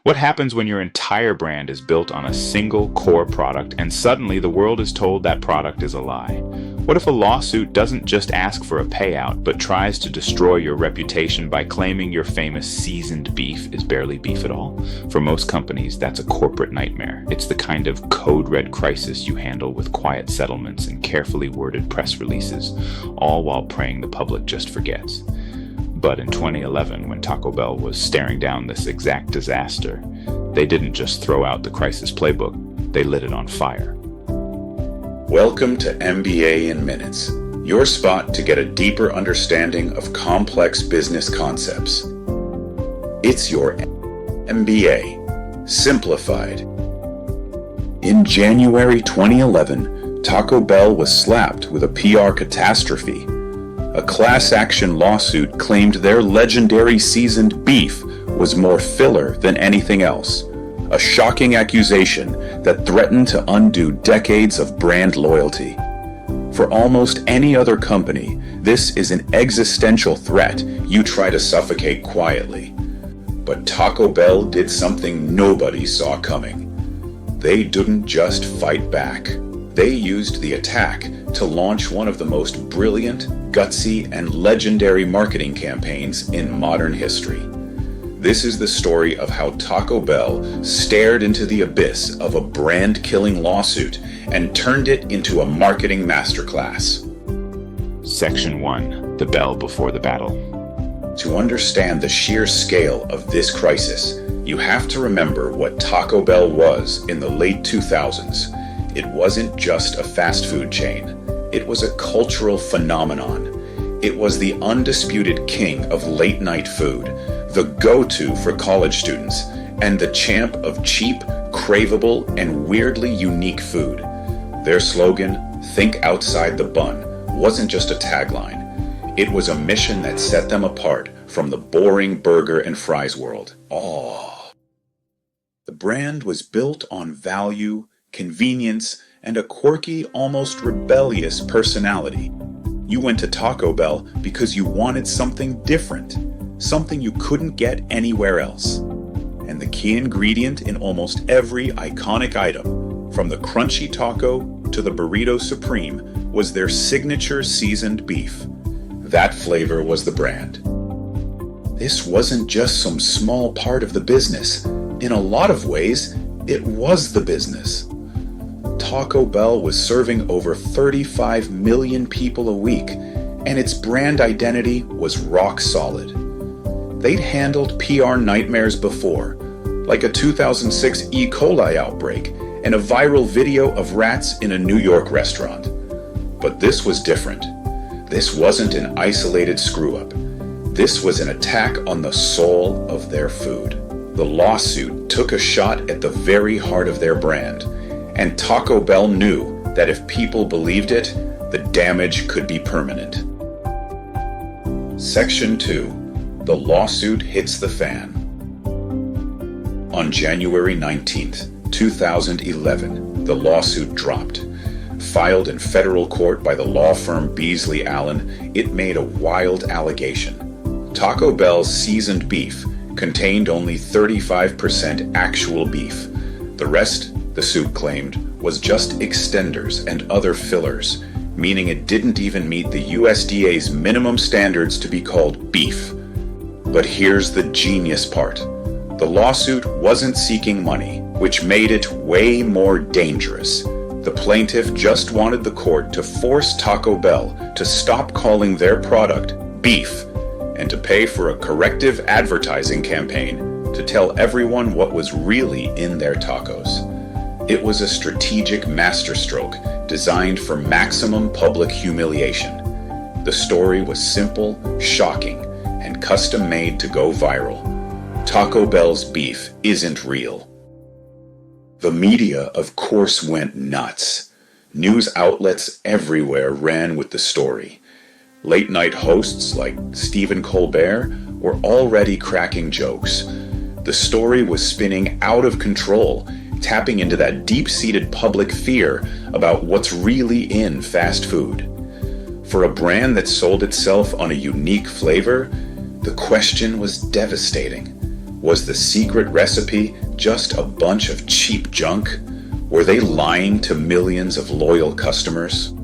What happens when your entire brand is built on a single core product and suddenly the world is told that product is a lie? What if a lawsuit doesn't just ask for a payout, but tries to destroy your reputation by claiming your famous seasoned beef is barely beef at all? For most companies, that's a corporate nightmare. It's the kind of code-red crisis you handle with quiet settlements and carefully worded press releases, all while praying the public just forgets. But in 2011, when Taco Bell was staring down this exact disaster, they didn't just throw out the crisis playbook, they lit it on fire. Welcome to MBA in Minutes, your spot to get a deeper understanding of complex business concepts. It's your MBA, simplified. In January 2011, Taco Bell was slapped with a PR catastrophe. A class action lawsuit claimed their legendary seasoned beef was more filler than anything else. A shocking accusation that threatened to undo decades of brand loyalty. For almost any other company, this is an existential threat you try to suffocate quietly. But Taco Bell did something nobody saw coming. They didn't just fight back. They used the attack to launch one of the most brilliant, gutsy, and legendary marketing campaigns in modern history. This is the story of how Taco Bell stared into the abyss of a brand-killing lawsuit and turned it into a marketing masterclass. Section 1. The Bell Before the Battle. To understand the sheer scale of this crisis, you have to remember what Taco Bell was in the late 2000s. It wasn't just a fast food chain. It was a cultural phenomenon. It was the undisputed king of late-night food, the go-to for college students, and the champ of cheap, craveable, and weirdly unique food. Their slogan, "Think outside the bun," wasn't just a tagline. It was a mission that set them apart from the boring burger and fries world. The brand was built on value, convenience, and a quirky, almost rebellious personality. You went to Taco Bell because you wanted something different, something you couldn't get anywhere else. And the key ingredient in almost every iconic item, from the crunchy taco to the burrito supreme, was their signature seasoned beef. That flavor was the brand. This wasn't just some small part of the business. In a lot of ways, it was the business. Taco Bell was serving over 35 million people a week, and its brand identity was rock solid. They'd handled PR nightmares before, like a 2006 E. coli outbreak and a viral video of rats in a New York restaurant. But this was different. This wasn't an isolated screw-up. This was an attack on the soul of their food. The lawsuit took a shot at the very heart of their brand, and Taco Bell knew that if people believed it, the damage could be permanent. Section 2. The lawsuit hits the fan. On January 19th, 2011, the lawsuit dropped. Filed in federal court by the law firm Beasley Allen, it made a wild allegation. Taco Bell's seasoned beef contained only 35% actual beef. The rest, the suit claimed, was just extenders and other fillers, meaning it didn't even meet the USDA's minimum standards to be called beef. But here's the genius part. The lawsuit wasn't seeking money, which made it way more dangerous. The plaintiff just wanted the court to force Taco Bell to stop calling their product beef and to pay for a corrective advertising campaign to tell everyone what was really in their tacos. It was a strategic masterstroke designed for maximum public humiliation. The story was simple, shocking, and custom-made to go viral. Taco Bell's beef isn't real. The media, of course, went nuts. News outlets everywhere ran with the story. Late-night hosts like Stephen Colbert were already cracking jokes. The story was spinning out of control, tapping into that deep-seated public fear about what's really in fast food. For a brand that sold itself on a unique flavor, the question was devastating. Was the secret recipe just a bunch of cheap junk? Were they lying to millions of loyal customers?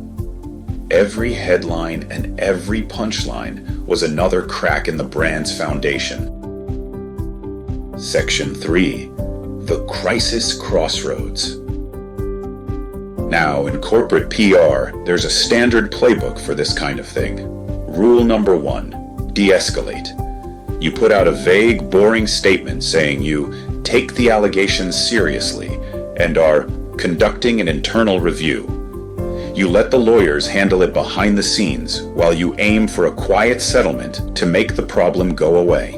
Every headline and every punchline was another crack in the brand's foundation. Section 3. The Crisis Crossroads. Now, in corporate PR, there's a standard playbook for this kind of thing. Rule number 1, de-escalate. You put out a vague, boring statement saying you take the allegations seriously and are conducting an internal review. You let the lawyers handle it behind the scenes while you aim for a quiet settlement to make the problem go away.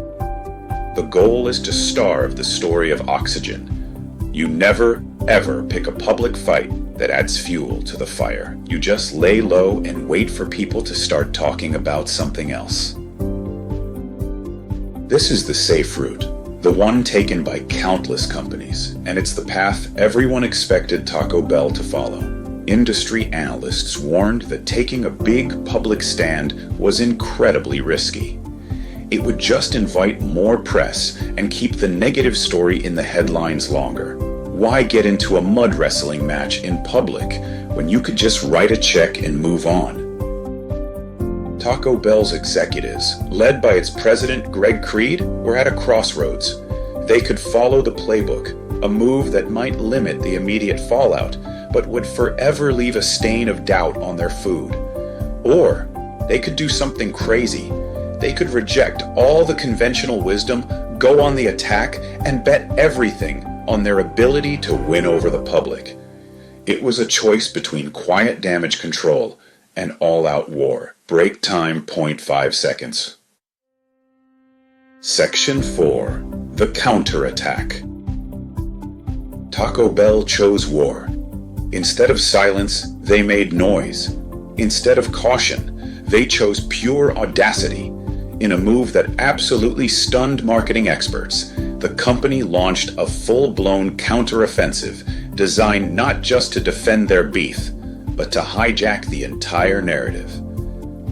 The goal is to starve the story of oxygen. You never, ever pick a public fight that adds fuel to the fire. You just lay low and wait for people to start talking about something else. This is the safe route, the one taken by countless companies, and it's the path everyone expected Taco Bell to follow. Industry analysts warned that taking a big public stand was incredibly risky. It would just invite more press and keep the negative story in the headlines longer. Why get into a mud wrestling match in public when you could just write a check and move on? Taco Bell's executives, led by its president Greg Creed, were at a crossroads. They could follow the playbook, a move that might limit the immediate fallout, but would forever leave a stain of doubt on their food. Or they could do something crazy. They could reject all the conventional wisdom, go on the attack, and bet everything on their ability to win over the public. It was a choice between quiet damage control and all-out war. Break time 0.5 seconds. Section 4. The counterattack. Taco Bell chose war. Instead of silence, they made noise. Instead of caution, they chose pure audacity. In a move that absolutely stunned marketing experts, the company launched a full-blown counteroffensive designed not just to defend their beef, but to hijack the entire narrative.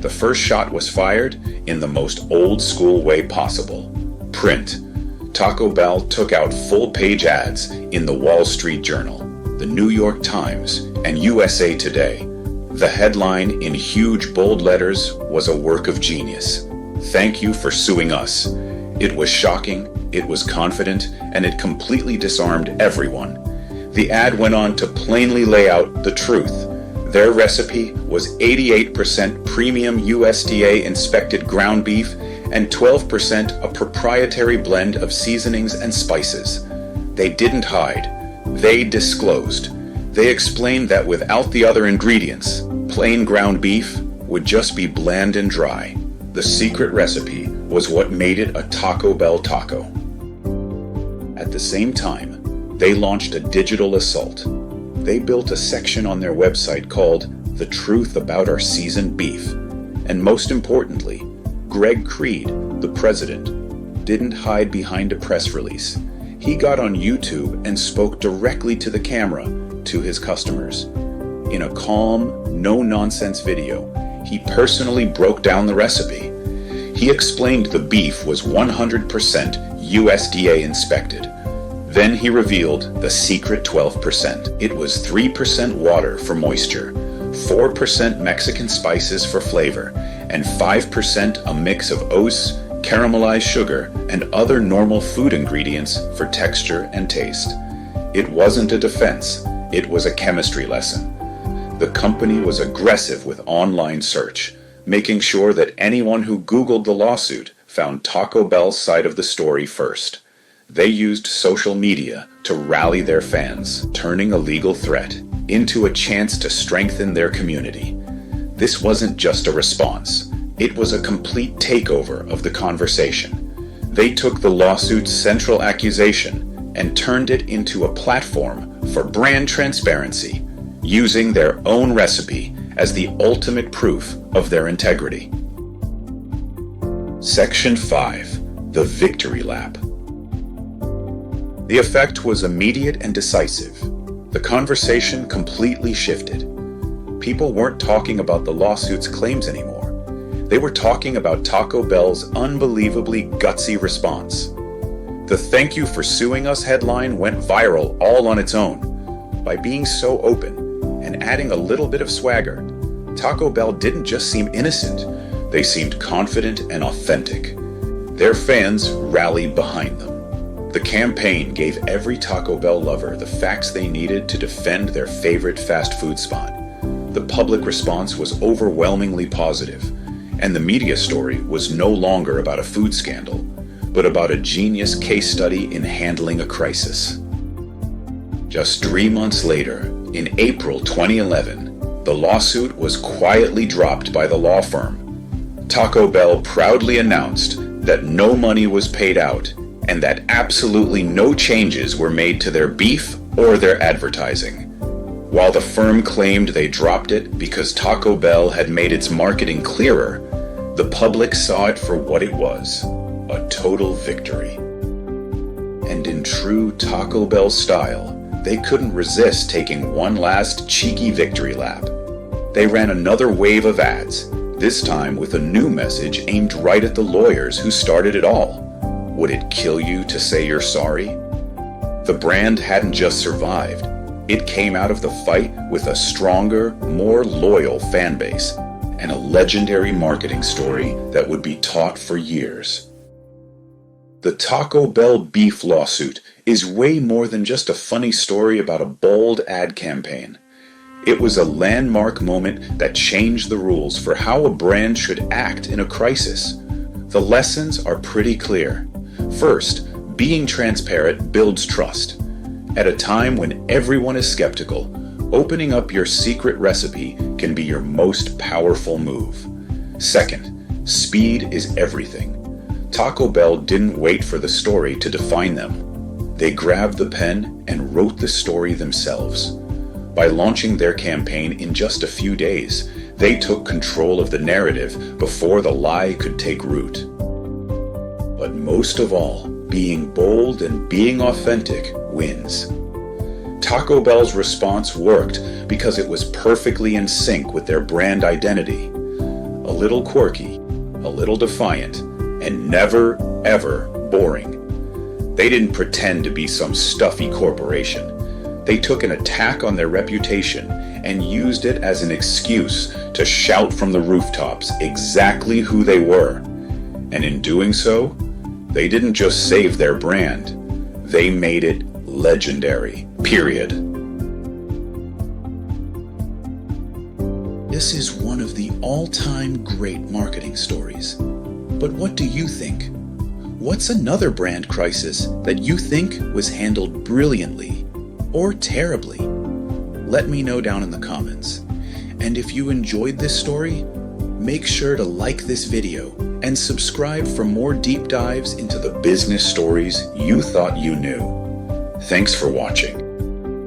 The first shot was fired in the most old-school way possible. Print. Taco Bell took out full-page ads in the Wall Street Journal, the New York Times, and USA Today. The headline in huge bold letters was a work of genius. Thank you for suing us. It was shocking, it was confident, and it completely disarmed everyone. The ad went on to plainly lay out the truth. Their recipe was 88% premium USDA inspected ground beef and 12% a proprietary blend of seasonings and spices. They didn't hide. They disclosed. They explained that without the other ingredients, plain ground beef would just be bland and dry. The secret recipe was what made it a Taco Bell taco. At the same time, they launched a digital assault. They built a section on their website called The Truth About Our Seasoned Beef. And most importantly, Greg Creed, the president, didn't hide behind a press release. He got on YouTube and spoke directly to the camera, to his customers. In a calm, no-nonsense video, he personally broke down the recipe. He explained the beef was 100% USDA inspected. Then he revealed the secret 12%. It was 3% water for moisture, 4% Mexican spices for flavor, and 5% a mix of oats, caramelized sugar, and other normal food ingredients for texture and taste. It wasn't a defense, it was a chemistry lesson. The company was aggressive with online search, making sure that anyone who Googled the lawsuit found Taco Bell's side of the story first. They used social media to rally their fans, turning a legal threat into a chance to strengthen their community. This wasn't just a response. It was a complete takeover of the conversation. They took the lawsuit's central accusation and turned it into a platform for brand transparency, using their own recipe as the ultimate proof of their integrity. Section 5. The Victory Lap. The effect was immediate and decisive. The conversation completely shifted. People weren't talking about the lawsuit's claims anymore. They were talking about Taco Bell's unbelievably gutsy response. The "Thank you for suing us" headline went viral all on its own. By being so open and adding a little bit of swagger, Taco Bell didn't just seem innocent, they seemed confident and authentic. Their fans rallied behind them. The campaign gave every Taco Bell lover the facts they needed to defend their favorite fast food spot. The public response was overwhelmingly positive, and the media story was no longer about a food scandal, but about a genius case study in handling a crisis. Just 3 months later, in April 2011, the lawsuit was quietly dropped by the law firm. Taco Bell proudly announced that no money was paid out and that absolutely no changes were made to their beef or their advertising. While the firm claimed they dropped it because Taco Bell had made its marketing clearer, the public saw it for what it was, a total victory. And in true Taco Bell style, they couldn't resist taking one last cheeky victory lap. They ran another wave of ads, this time with a new message aimed right at the lawyers who started it all. Would it kill you to say you're sorry? The brand hadn't just survived. It came out of the fight with a stronger, more loyal fan base and a legendary marketing story that would be taught for years. The Taco Bell beef lawsuit is way more than just a funny story about a bold ad campaign. It was a landmark moment that changed the rules for how a brand should act in a crisis. The lessons are pretty clear. First, being transparent builds trust. At a time when everyone is skeptical, opening up your secret recipe can be your most powerful move. Second, speed is everything. Taco Bell didn't wait for the story to define them. They grabbed the pen and wrote the story themselves. By launching their campaign in just a few days, they took control of the narrative before the lie could take root. But most of all, being bold and being authentic wins. Taco Bell's response worked because it was perfectly in sync with their brand identity. A little quirky, a little defiant, and never, ever boring. They didn't pretend to be some stuffy corporation. They took an attack on their reputation and used it as an excuse to shout from the rooftops exactly who they were. And in doing so, they didn't just save their brand, they made it legendary, period. This is one of the all-time great marketing stories. But what do you think? What's another brand crisis that you think was handled brilliantly or terribly? Let me know down in the comments. And if you enjoyed this story, make sure to like this video and subscribe for more deep dives into the business stories you thought you knew. Thanks for watching.